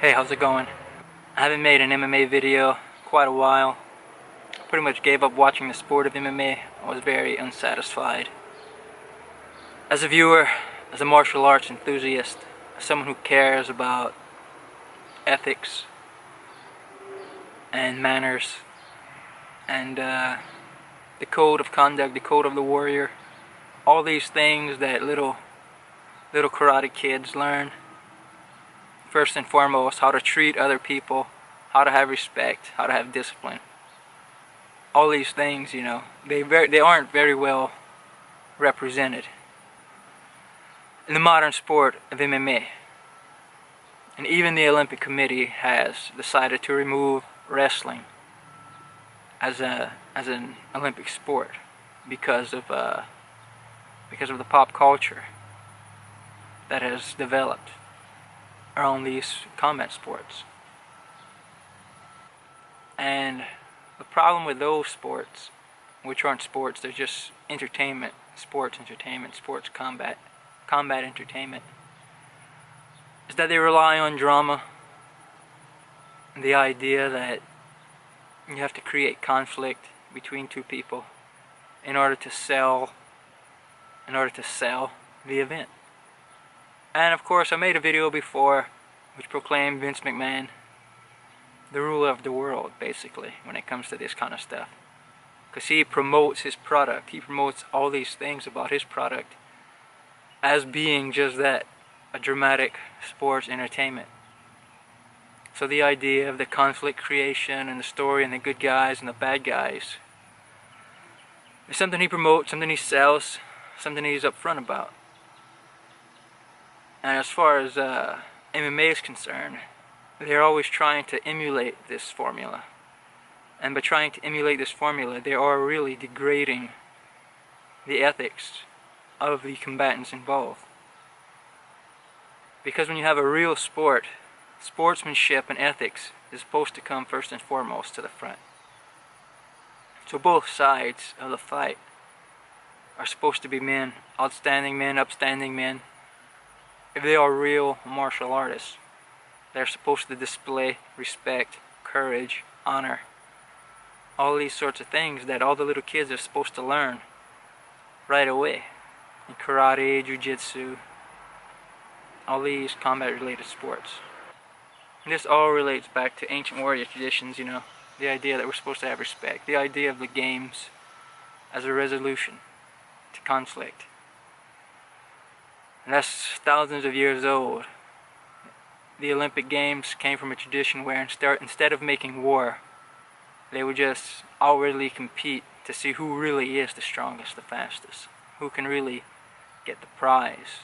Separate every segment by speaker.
Speaker 1: Hey, how's it going? I haven't made an MMA video quite a while. Pretty much gave up watching the sport of MMA. I was very unsatisfied. As a viewer, as a martial arts enthusiast, as someone who cares about ethics and manners and the code of conduct, the code of the warrior, all these things that little karate kids learn. First and foremost, how to treat other people, how to have respect, how to have discipline. All these things, you know, they aren't very well represented in the modern sport of MMA. And even the Olympic Committee has decided to remove wrestling as an Olympic sport because of the pop culture that has developed around these combat sports. And the problem with those sports, which aren't sports, they're just entertainment, sports combat entertainment, is that they rely on drama and the idea that you have to create conflict between two people in order to sell the event. And of course, I made a video before which proclaimed Vince McMahon the ruler of the world, basically, when it comes to this kind of stuff. Because he promotes his product, he promotes all these things about his product as being just that, a dramatic sports entertainment. So the idea of the conflict creation and the story and the good guys and the bad guys is something he promotes, something he sells, something he's upfront about. And as far as MMA is concerned, they're always trying to emulate this formula. And by trying to emulate this formula, they are really degrading the ethics of the combatants involved. Because when you have a real sport, sportsmanship and ethics is supposed to come first and foremost to the front. So both sides of the fight are supposed to be men, outstanding men, upstanding men. If they are real martial artists, they're supposed to display respect, courage, honor, all these sorts of things that all the little kids are supposed to learn right away in karate, jiu-jitsu, all these combat related sports. And this all relates back to ancient warrior traditions, you know, the idea that we're supposed to have respect, the idea of the games as a resolution to conflict. And that's thousands of years old. The Olympic Games came from a tradition where instead of making war, they would just outwardly compete to see who really is the strongest, the fastest, who can really get the prize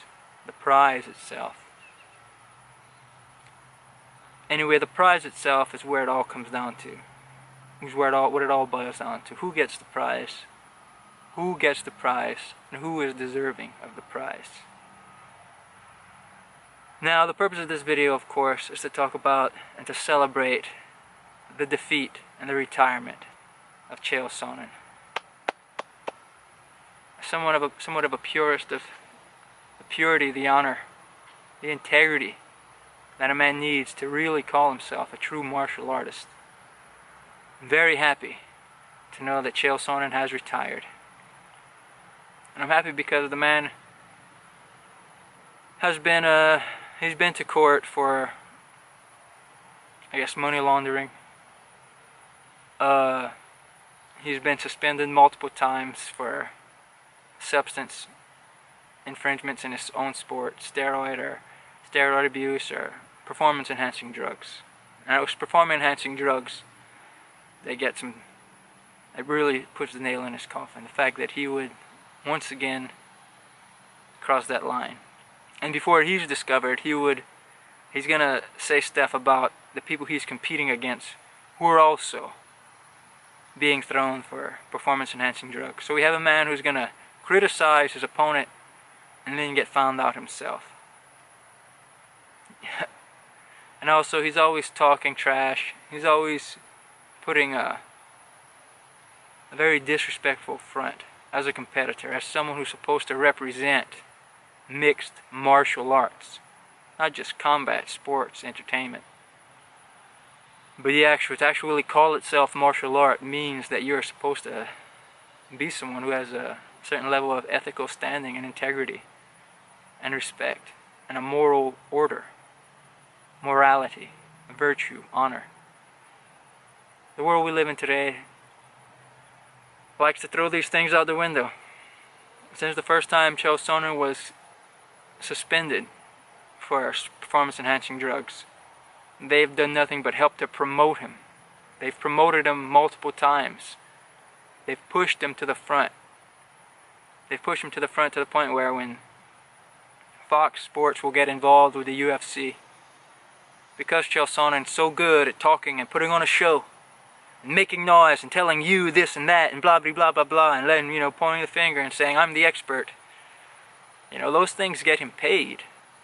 Speaker 1: itself. Anyway, the prize itself is where it all comes down to. What it all boils down to. Who gets the prize? Who gets the prize? And who is deserving of the prize? Now, the purpose of this video, of course, is to talk about and to celebrate the defeat and the retirement of Chael Sonnen. Somewhat of a purist of the purity, the honor, the integrity that a man needs to really call himself a true martial artist. I'm very happy to know that Chael Sonnen has retired. And I'm happy because the man has been he's been to court for, I guess, money laundering. He's been suspended multiple times for substance infringements in his own sport, steroid abuse or performance enhancing drugs. And it was performance enhancing drugs that really puts the nail in his coffin. The fact that he would once again cross that line. And before he's discovered, he's gonna say stuff about the people he's competing against who are also being thrown for performance enhancing drugs. So we have a man who's gonna criticize his opponent and then get found out himself. And also, he's always talking trash. He's always putting a very disrespectful front as a competitor, as someone who's supposed to represent mixed martial arts, not just combat, sports, entertainment. But to actually call itself martial art means that you're supposed to be someone who has a certain level of ethical standing and integrity and respect and a moral order, morality, virtue, honor. The world we live in today likes to throw these things out the window. Since the first time Chael Sonnen was suspended for performance-enhancing drugs, they've done nothing but help to promote him. They've promoted him multiple times. They've pushed him to the front. They've pushed him to the front to the point where when Fox Sports will get involved with the UFC, because Chael Sonnen's so good at talking and putting on a show, and making noise and telling you this and that and blah blah blah blah blah, and letting, pointing the finger and saying I'm the expert. Those things get him paid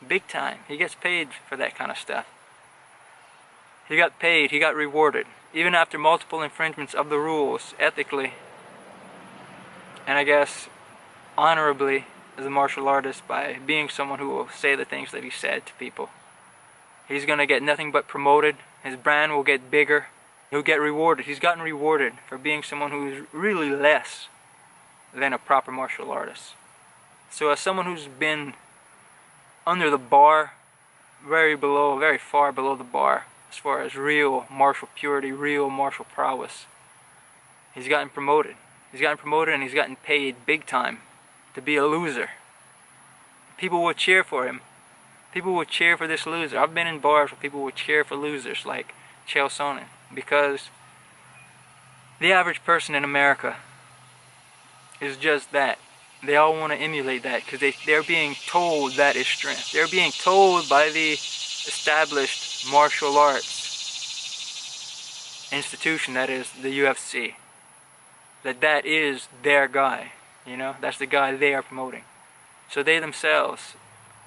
Speaker 1: big time. He gets paid for that kind of stuff. He got paid, he got rewarded, even after multiple infringements of the rules, ethically, and I guess honorably as a martial artist, by being someone who will say the things that he said to people. He's gonna get nothing but promoted, his brand will get bigger, he'll get rewarded. He's gotten rewarded for being someone who's really less than a proper martial artist. So as someone who's been under the bar, very far below the bar, as far as real martial purity, real martial prowess, he's gotten promoted. He's gotten promoted and he's gotten paid big time to be a loser. People will cheer for him. People will cheer for this loser. I've been in bars where people will cheer for losers like Chael Sonnen, because the average person in America is just that. They all want to emulate that because they're being told that is strength. They're being told by the established martial arts institution, that is the UFC, that is their guy. That's the guy they are promoting. So they themselves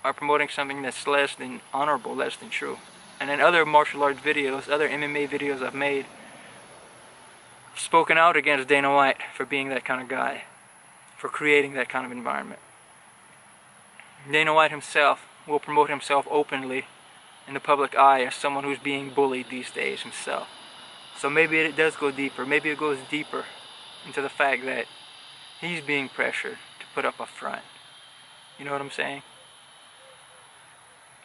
Speaker 1: are promoting something that's less than honorable, less than true. And in other martial arts videos, other MMA videos I've made, spoken out against Dana White for being that kind of guy, for creating that kind of environment. Dana White himself will promote himself openly in the public eye as someone who's being bullied these days himself. So maybe it does go deeper. Maybe it goes deeper into the fact that he's being pressured to put up a front. You know what I'm saying?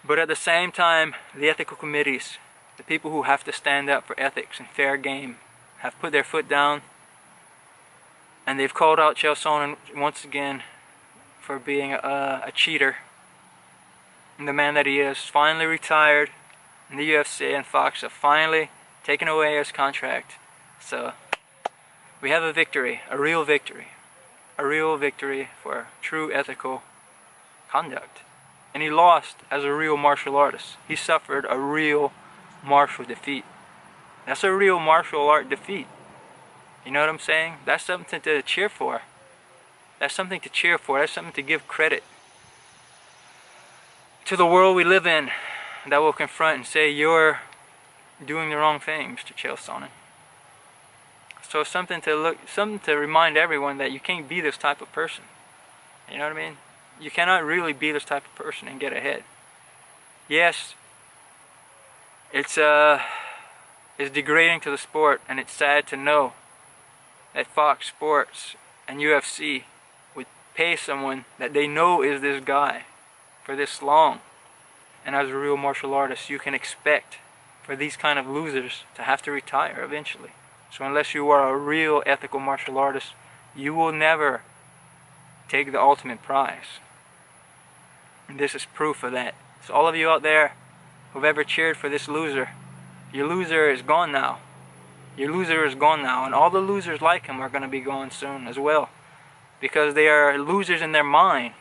Speaker 1: But at the same time, the ethical committees, the people who have to stand up for ethics and fair game, have put their foot down, and they've called out Chael Sonnen once again for being a cheater. And the man that he is finally retired, and the UFC and Fox have finally taken away his contract. So we have a victory, a real victory for true ethical conduct. And he lost as a real martial artist. He suffered a real martial defeat. That's a real martial art defeat. You know what I'm saying? That's something to cheer for. That's something to cheer for. That's something to give credit to the world we live in, that will confront and say you're doing the wrong things to Chael Sonnen. So something to remind everyone that you can't be this type of person. You know what I mean? You cannot really be this type of person and get ahead. Yes, it's degrading to the sport, and it's sad to know that Fox Sports and UFC would pay someone that they know is this guy for this long. And as a real martial artist, you can expect for these kind of losers to have to retire eventually. So unless you are a real ethical martial artist, you will never take the ultimate prize. And this is proof of that. So all of you out there who've ever cheered for this loser, your loser is gone now. Your loser is gone now, and all the losers like him are going to be gone soon as well, because they are losers in their mind.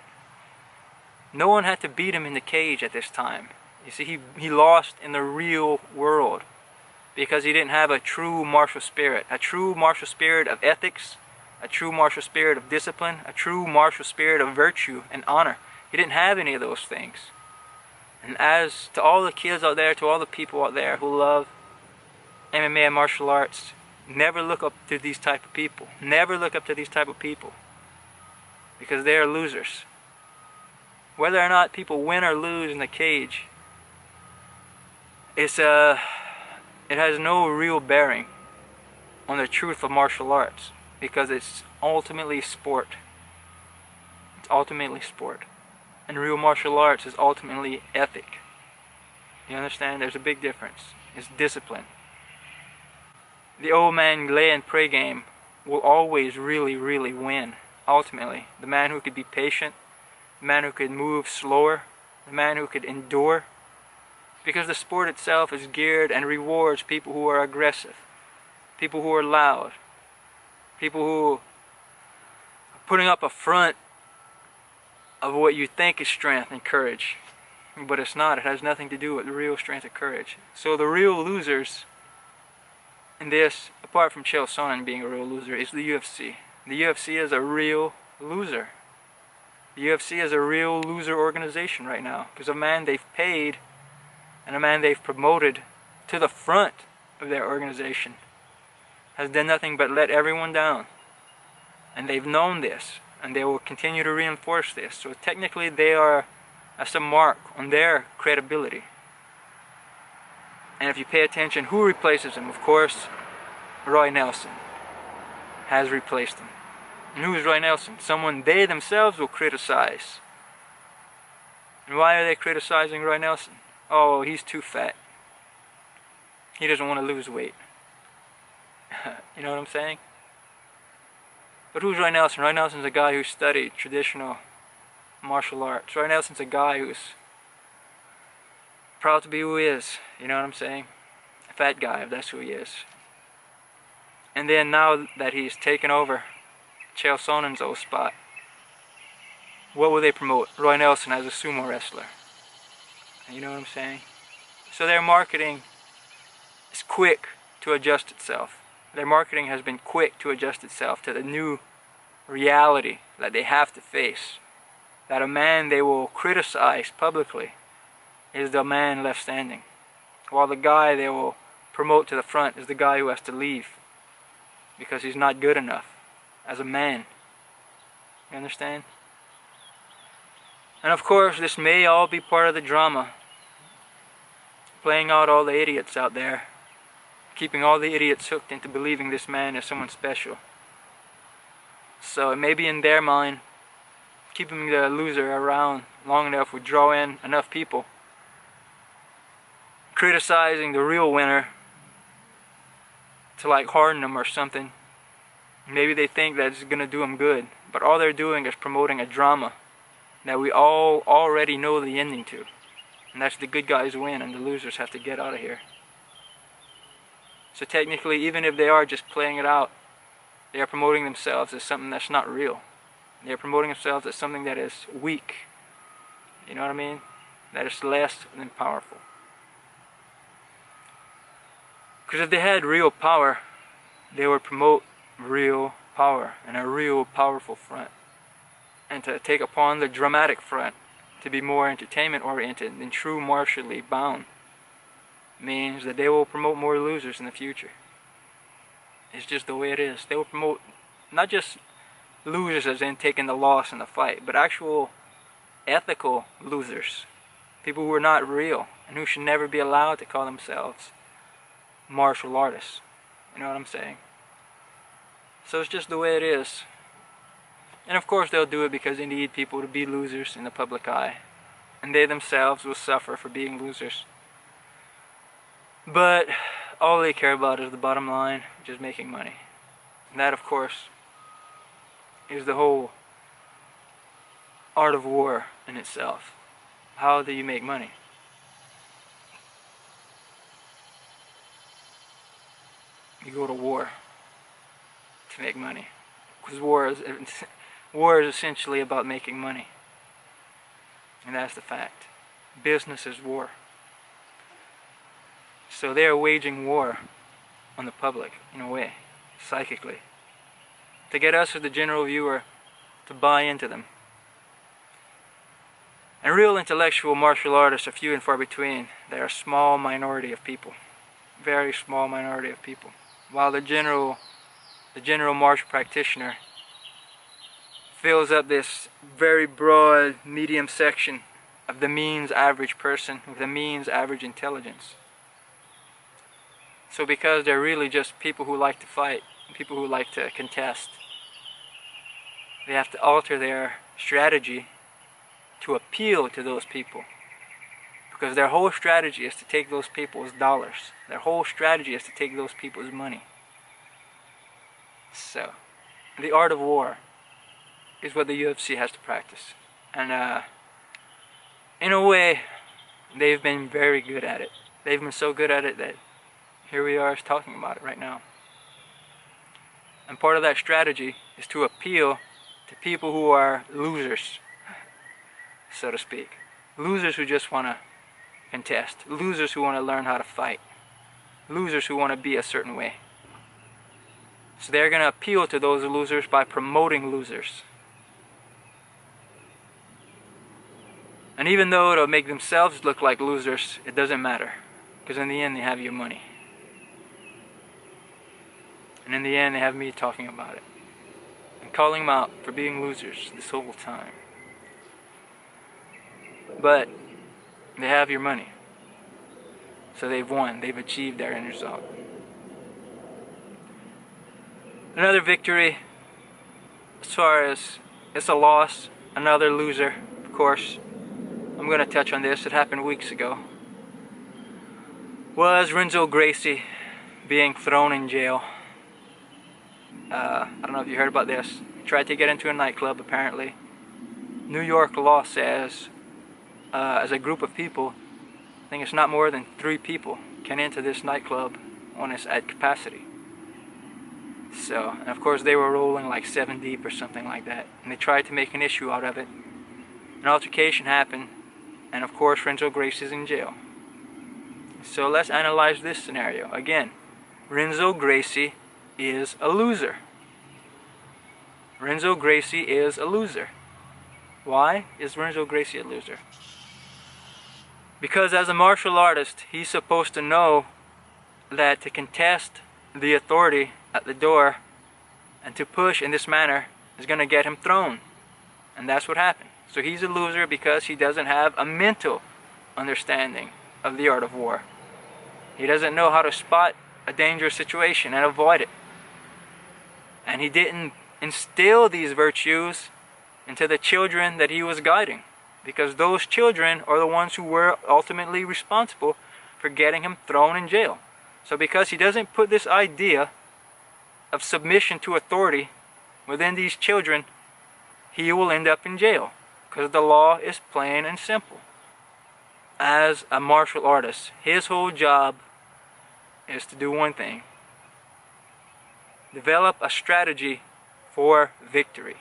Speaker 1: No one had to beat him in the cage at this time. You see, he lost in the real world because he didn't have a true martial spirit of ethics, a true martial spirit of discipline, a true martial spirit of virtue and honor. He didn't have any of those things. And as to all the kids out there, to all the people out there who love MMA and martial arts, never look up to these type of people. Never look up to these type of people, because they are losers. Whether or not people win or lose in the cage, it's it has no real bearing on the truth of martial arts, because it's ultimately sport. It's ultimately sport. And real martial arts is ultimately ethic. You understand? There's a big difference. It's discipline. The old man lay and pray game will always really, really win. Ultimately, the man who could be patient, the man who could move slower, the man who could endure. Because the sport itself is geared and rewards people who are aggressive, people who are loud, people who are putting up a front of what you think is strength and courage. But it's not. It has nothing to do with the real strength and courage. So the real losers in this, apart from Chael Sonnen being a real loser, is the UFC. The UFC is a real loser. The UFC is a real loser organization right now, because a man they've paid and a man they've promoted to the front of their organization has done nothing but let everyone down. And they've known this, and they will continue to reinforce this. So technically they are a mark on their credibility. And if you pay attention, who replaces him? Of course, Roy Nelson has replaced him. And who is Roy Nelson? Someone they themselves will criticize. And why are they criticizing Roy Nelson? Oh, he's too fat. He doesn't want to lose weight. You know what I'm saying? But who's Roy Nelson? Roy Nelson's a guy who studied traditional martial arts. Roy Nelson's a guy who's proud to be who he is. You know what I'm saying? A fat guy, if that's who he is. And then now that he's taken over Chael Sonnen's old spot, what will they promote? Roy Nelson as a sumo wrestler. You know what I'm saying? So their marketing is quick to adjust itself. Their marketing has been quick to adjust itself to the new reality that they have to face. That a man they will criticize publicly is the man left standing, while the guy they will promote to the front is the guy who has to leave because he's not good enough as a man. You understand? And of course, this may all be part of the drama, playing out all the idiots out there, keeping all the idiots hooked into believing this man is someone special. So it may be in their mind, keeping the loser around long enough would draw in enough people, criticizing the real winner to like harden them or something. Maybe they think that it's gonna do them good, but all they're doing is promoting a drama that we all already know the ending to, and that's the good guys win and the losers have to get out of here. So technically, even if they are just playing it out, they are promoting themselves as something that's not real. They are promoting themselves as something that is weak. You know what I mean? That is less than powerful. Because if they had real power, they would promote real power and a real powerful front. And to take upon the dramatic front, to be more entertainment oriented than true martially bound, means that they will promote more losers in the future. It's just the way it is. They will promote not just losers as in taking the loss in the fight, but actual ethical losers. People who are not real and who should never be allowed to call themselves martial artists. You know what I'm saying? So it's just the way it is. And of course they'll do it because they need people to be losers in the public eye. And they themselves will suffer for being losers. But all they care about is the bottom line, which is making money. And that, of course, is the whole art of war in itself. How do you make money? You go to war to make money. Because war is essentially about making money. And that's the fact. Business is war. So they are waging war on the public, in a way, psychically, to get us as the general viewer to buy into them. And real intellectual martial artists are few and far between. They are a small minority of people, very small minority of people. While the general martial practitioner fills up this very broad medium section of the means average person with the means average intelligence. So because they're really just people who like to fight, people who like to contest, they have to alter their strategy to appeal to those people. Because their whole strategy is to take those people's dollars. Their whole strategy is to take those people's money. So, the art of war is what the UFC has to practice. And in a way, they've been very good at it. They've been so good at it that here we are talking about it right now. And part of that strategy is to appeal to people who are losers, so to speak. Losers who just want to contest. Losers who want to learn how to fight. Losers who want to be a certain way. So they're going to appeal to those losers by promoting losers. And even though it'll make themselves look like losers, it doesn't matter. Because in the end they have your money. And in the end they have me talking about it. And calling them out for being losers this whole time. But they have your money. So they've won. They've achieved their end result. Another victory, as far as it's a loss, another loser, of course. I'm going to touch on this. It happened weeks ago. Was Renzo Gracie being thrown in jail. I don't know if you heard about this. He tried to get into a nightclub, apparently. New York law says, as a group of people, I think it's not more than 3 people can enter this nightclub when it's at capacity. So, and of course they were rolling like 7 deep or something like that. And they tried to make an issue out of it. An altercation happened, and of course Renzo Gracie is in jail. So let's analyze this scenario. Again, Renzo Gracie is a loser. Renzo Gracie is a loser. Why is Renzo Gracie a loser? Because as a martial artist, he's supposed to know that to contest the authority at the door and to push in this manner is going to get him thrown. And that's what happened. So he's a loser because he doesn't have a mental understanding of the art of war. He doesn't know how to spot a dangerous situation and avoid it. And he didn't instill these virtues into the children that he was guiding. Because those children are the ones who were ultimately responsible for getting him thrown in jail. So because he doesn't put this idea of submission to authority within these children, he will end up in jail. Because the law is plain and simple. As a martial artist, his whole job is to do one thing. Develop a strategy for victory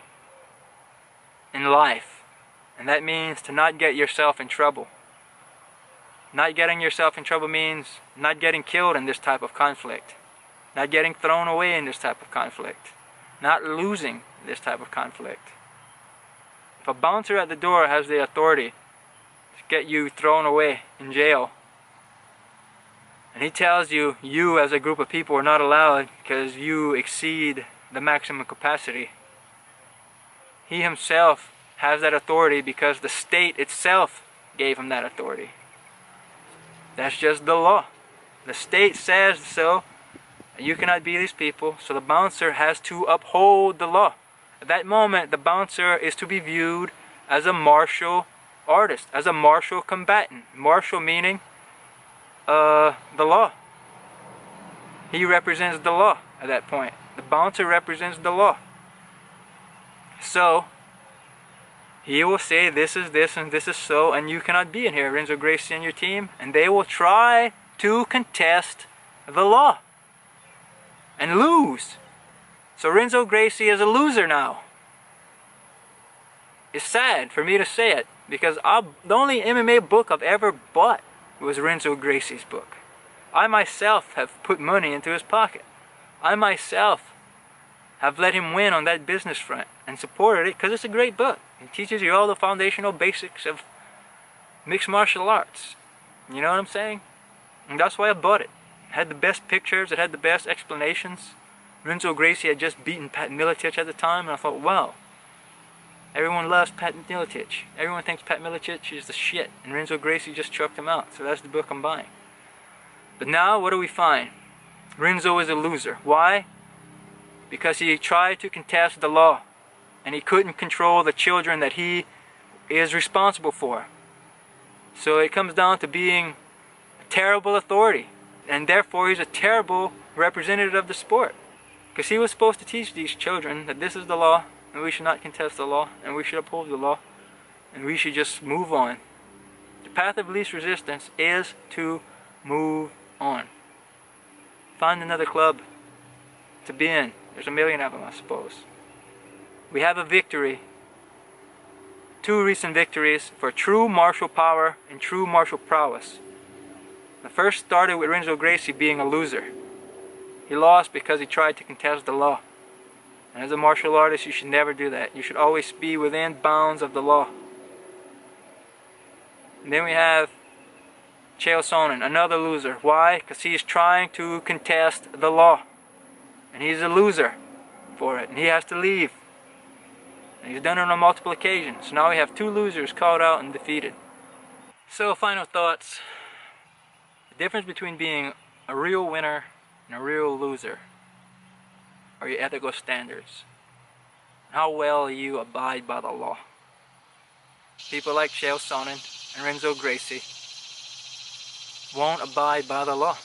Speaker 1: in life. And that means to not get yourself in trouble. Not getting yourself in trouble means not getting killed in this type of conflict. Not getting thrown away in this type of conflict. Not losing this type of conflict. If a bouncer at the door has the authority to get you thrown away in jail, and he tells you, you as a group of people are not allowed because you exceed the maximum capacity, he himself has that authority because the state itself gave him that authority. That's just the law. The state says so, and you cannot be these people, so the bouncer has to uphold the law. At that moment, the bouncer is to be viewed as a martial artist, as a martial combatant. Martial meaning the law. He represents the law at that point. The bouncer represents the law. So, he will say this is this and this is so, and you cannot be in here, Renzo Gracie and your team, and they will try to contest the law and lose. So Renzo Gracie is a loser now. It's sad for me to say it, because the only MMA book I've ever bought was Renzo Gracie's book. I myself have put money into his pocket. I myself have let him win on that business front and supported it because it's a great book. It teaches you all the foundational basics of mixed martial arts. You know what I'm saying? And that's why I bought it. It had the best pictures, it had the best explanations. Renzo Gracie had just beaten Pat Miletich at the time, and I thought, wow, everyone loves Pat Miletich. Everyone thinks Pat Miletich is the shit, and Renzo Gracie just choked him out. So that's the book I'm buying. But now, what do we find? Renzo is a loser. Why? Because he tried to contest the law, and he couldn't control the children that he is responsible for. So it comes down to being a terrible authority, and therefore he's a terrible representative of the sport. Because he was supposed to teach these children that this is the law, and we should not contest the law, and we should uphold the law, and we should just move on. The path of least resistance is to move on. Find another club to be in. There's a million of them, I suppose. We have a victory. 2 recent victories for true martial power and true martial prowess. The first started with Renzo Gracie being a loser. He lost because he tried to contest the law. And as a martial artist, you should never do that. You should always be within bounds of the law. And then we have Chael Sonnen, another loser. Why? Because he's trying to contest the law. And he's a loser for it. And he has to leave. And he's done it on multiple occasions. So now we have 2 losers called out and defeated. So, final thoughts. The difference between being a real winner and a real loser are your ethical standards. How well you abide by the law. People like Chael Sonnen and Renzo Gracie won't abide by the law.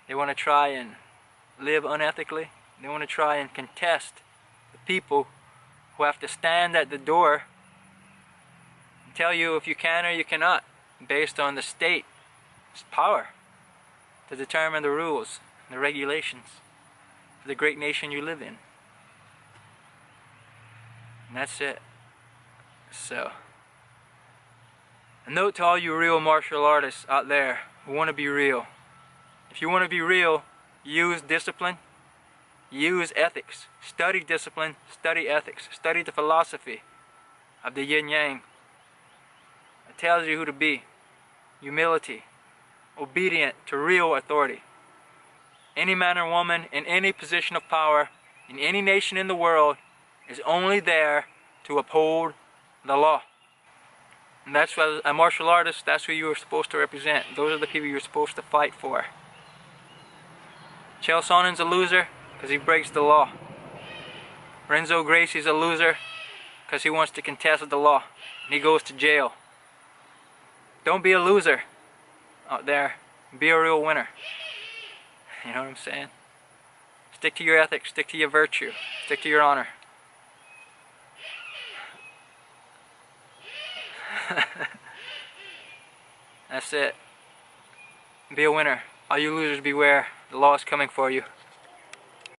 Speaker 1: They want to try and live unethically. They want to try and contest the people who have to stand at the door and tell you if you can or you cannot, based on the state's power to determine the rules and the regulations for the great nation you live in. And that's it. So, a note to all you real martial artists out there who want to be real. If you want to be real, use discipline, use ethics. Study discipline, study ethics, study the philosophy of the yin-yang. It tells you who to be. Humility, obedient to real authority. Any man or woman in any position of power, in any nation in the world, is only there to uphold the law. And that's what a martial artist, that's who you are supposed to represent. Those are the people you're supposed to fight for. Chael Sonnen's a loser because he breaks the law. Renzo Gracie's a loser because he wants to contest the law and he goes to jail. Don't be a loser out there. Be a real winner. You know what I'm saying? Stick to your ethics, stick to your virtue, stick to your honor. That's it. Be a winner. All you losers beware. The law is coming for you.